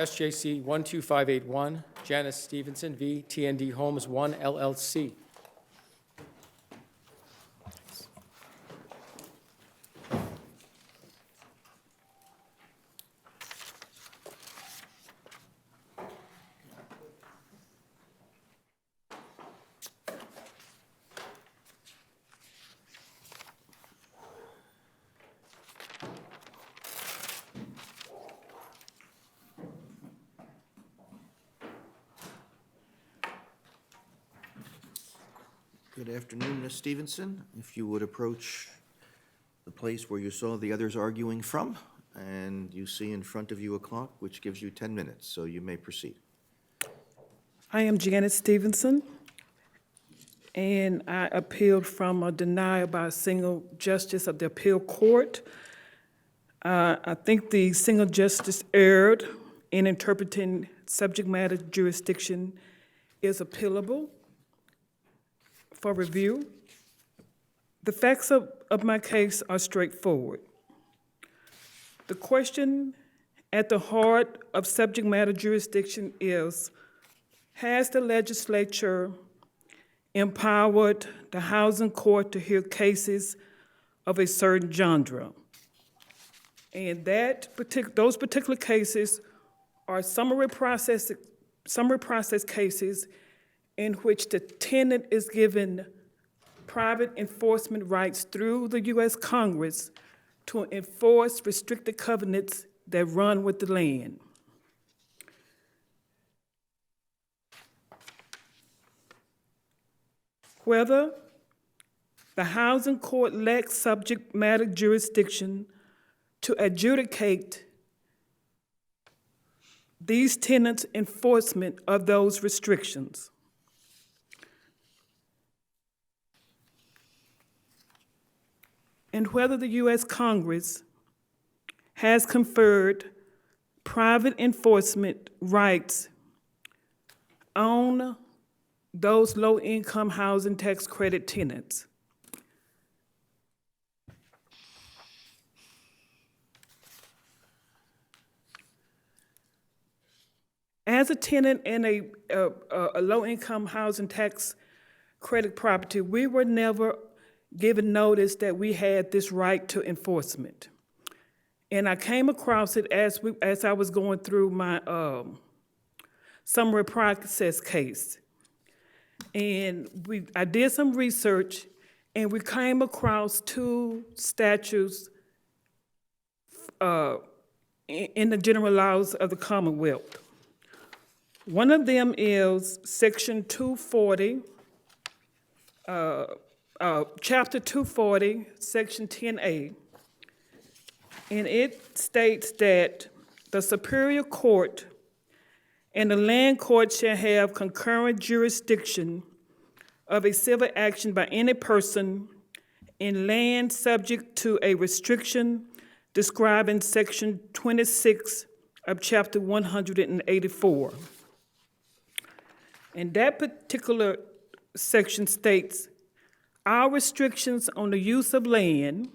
SJC-12581, Janice Stevenson v. TND Homes 1 LLC. Good afternoon, Ms. Stevenson. If you would approach the place where you saw the others arguing from, and you see in front of you a clock which gives you 10 minutes, so you may proceed. I am Janice Stevenson, and I appealed from a denial by a single justice of the appeal court. I think the single justice erred in interpreting subject matter jurisdiction is appealable for review. The facts of my case are straightforward. The question at the heart of subject matter jurisdiction is, has the legislature empowered the housing court to hear cases of a certain genre? And those particular cases are summary process cases in which the tenant is given private enforcement rights through the U.S. Congress to enforce restricted covenants that run with the land. Whether the housing court lacks subject matter jurisdiction to adjudicate these tenants' enforcement of those restrictions. And whether the U.S. Congress has conferred private enforcement rights on those low-income housing tax credit tenants. As a tenant in a low-income housing tax credit property, we were never given notice that we had this right to enforcement. And I came across it as I was going through my summary process case. And I did some research, and we came across two statutes in the general laws of the Commonwealth. One of them is Section 240, Chapter 240, Section 10A, and it states that the Superior Court and the Land Court shall have concurrent jurisdiction of a civil action by any person in land subject to a restriction described in Section 26 of Chapter 184. And that particular section states, our restrictions on the use of land,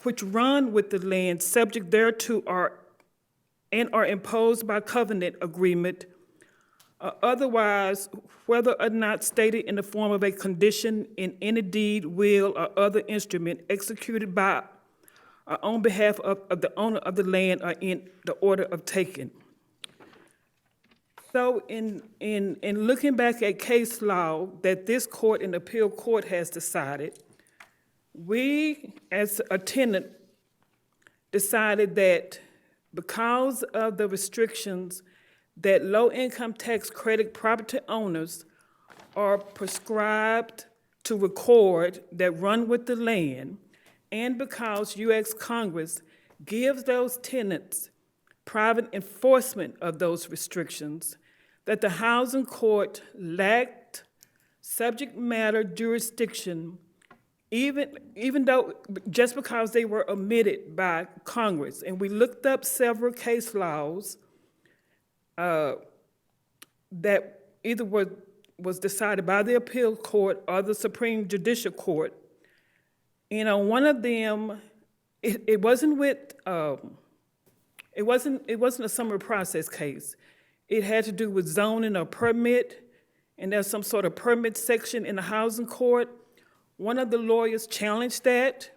which run with the land subject thereto are imposed by covenant agreement, otherwise, whether or not stated in the form of a condition in any deed, will, or other instrument executed by or on behalf of the owner of the land or in the order of taking. So in looking back at case law that this court and appeal court has decided, we as a tenant decided that because of the restrictions that low-income tax credit property owners are prescribed to record that run with the land, and because U.S. Congress gives those tenants private enforcement of those restrictions, that the housing court lacked subject matter jurisdiction, even though, just because they were omitted by Congress. And we looked up several case laws that either was decided by the appeal court or the Supreme Judicial Court. And on one of them, it wasn't with It wasn't a summary process case. It had to do with zoning or permit, and there's some sort of permit section in the housing court. One of the lawyers challenged that,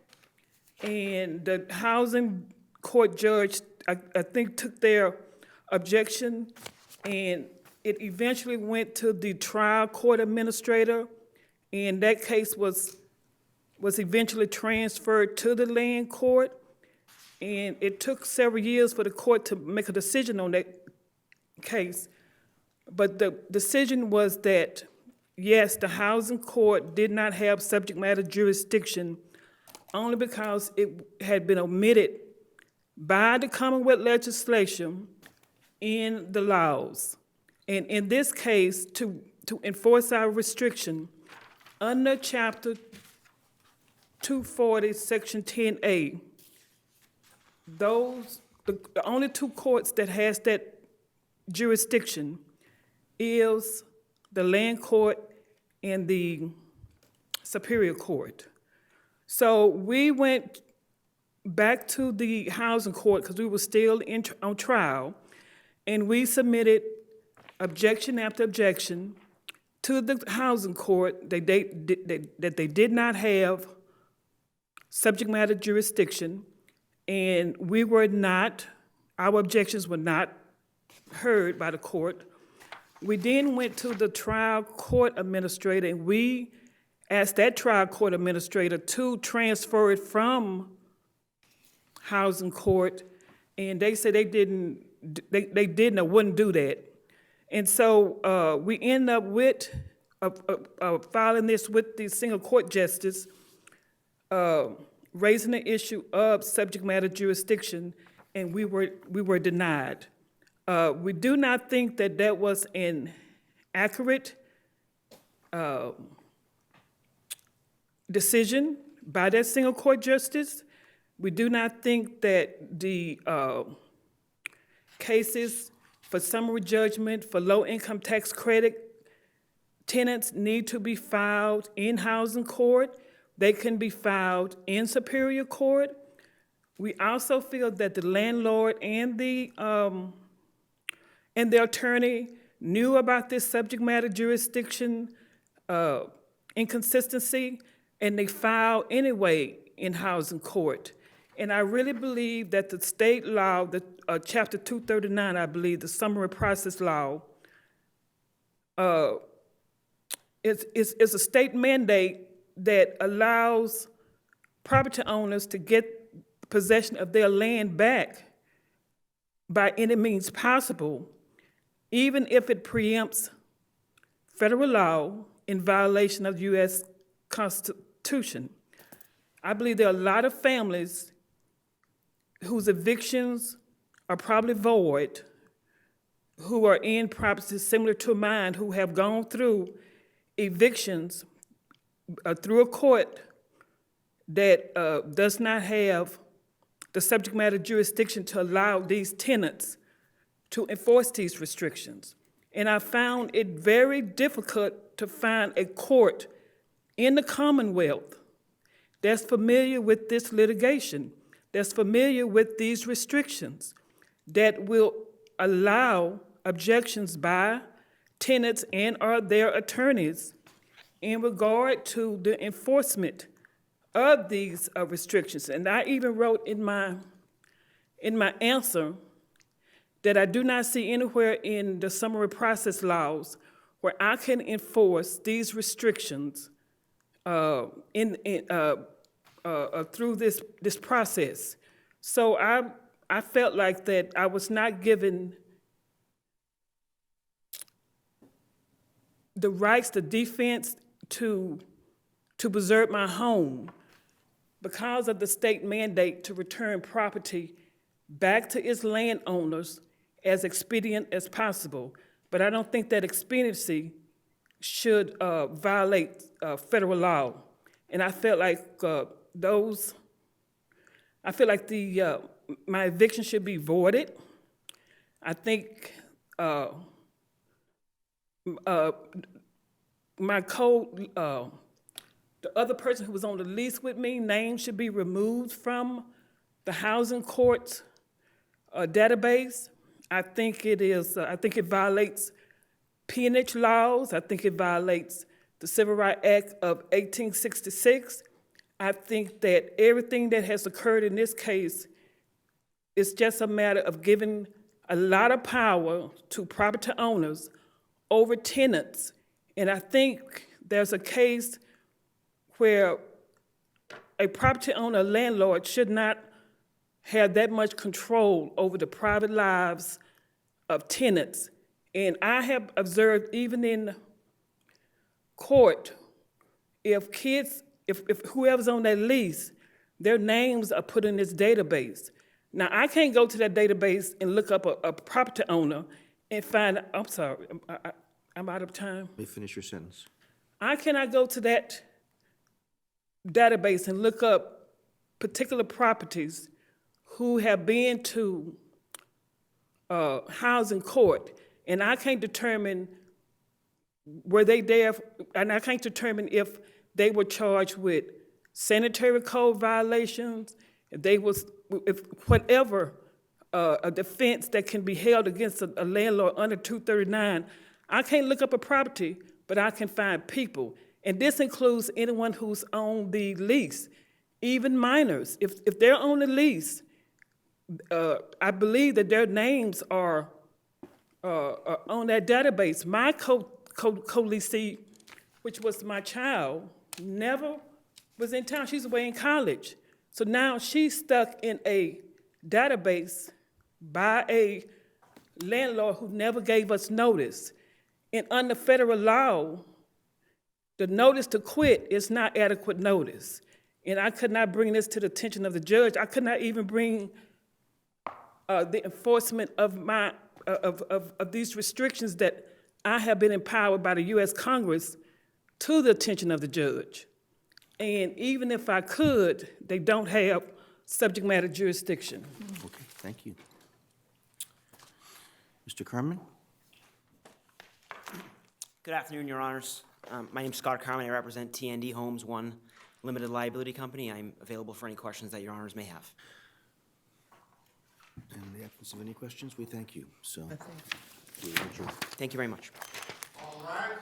and the housing court judge, I think, took their objection, and it eventually went to the trial court administrator, and that case was eventually transferred to the land court, and it took several years for the court to make a decision on that case. But the decision was that, yes, the housing court did not have subject matter jurisdiction only because it had been omitted by the Commonwealth legislation in the laws. And in this case, to enforce our restriction, under Chapter 240, Section 10A, the only two courts that has that jurisdiction is the land court and the Superior Court. So we went back to the housing court because we were still on trial, and we submitted objection after objection to the housing court that they did not have subject matter jurisdiction, and our objections were not heard by the court. We then went to the trial court administrator, and we asked that trial court administrator to transfer it from housing court, and they said they didn't or wouldn't do that. And so we end up with filing this with the single court justice, raising the issue of subject matter jurisdiction, and we were denied. We do not think that was an accurate decision by that single court justice. We do not think that the cases for summary judgment for low-income tax credit tenants need to be filed in housing court. They can be filed in Superior Court. We also feel that the landlord and the attorney knew about this subject matter jurisdiction inconsistency, and they filed anyway in housing court. And I really believe that the state law, Chapter 239, I believe, the summary process law, is a state mandate that allows property owners to get possession of their land back by any means possible, even if it preempts federal law in violation of the U.S. Constitution. I believe there are a lot of families whose evictions are probably void, who are in properties similar to mine, who have gone through evictions through a court that does not have the subject matter jurisdiction to allow these tenants to enforce these restrictions. And I found it very difficult to find a court in the Commonwealth that's familiar with this litigation, that's familiar with these restrictions, that will allow objections by tenants and or their attorneys in regard to the enforcement of these restrictions. And I even wrote in my answer that I do not see anywhere in the summary process laws where I can enforce these restrictions through this process. So I felt like that I was not given the rights, the defense to preserve my home because of the state mandate to return property back to its landowners as expedient as possible. But I don't think that expediency should violate federal law. And I felt like my eviction should be voided. I think my code, the other person who was on the lease with me, name should be removed from the housing court's database. I think it violates peonage laws. I think it violates the Civil Rights Act of 1866. I think that everything that has occurred in this case is just a matter of giving a lot of power to property owners over tenants. And I think there's a case where a property owner, landlord, should not have that much control over the private lives of tenants. And I have observed even in court, if whoever's on that lease, their names are put in this database. Now, I can't go to that database and look up a property owner and find, I'm sorry, I'm out of time. Let me finish your sentence. I cannot go to that database and look up particular properties who have been to housing court, and I can't determine were they there, and I can't determine if they were charged with sanitary code violations, if whatever a defense that can be held against a landlord under 239. I can't look up a property, but I can find people. And this includes anyone who's on the lease, even minors. If they're on the lease, I believe that their names are on that database. My co-leasee, which was my child, never was in town. She's away in college. So now she's stuck in a database by a landlord who never gave us notice. And under federal law, the notice to quit is not adequate notice. And I could not bring this to the attention of the judge. I could not even bring the enforcement of these restrictions that I have been empowered by the U.S. Congress to the attention of the judge. And even if I could, they don't have subject matter jurisdiction. Okay, thank you. Mr. Carmen? Good afternoon, Your Honors. My name is Scott Carmen. I represent TND Homes 1 Limited Liability Company. I'm available for any questions that Your Honors may have. In the absence of any questions, we thank you. So, we adjourn. Thank you very much. All right.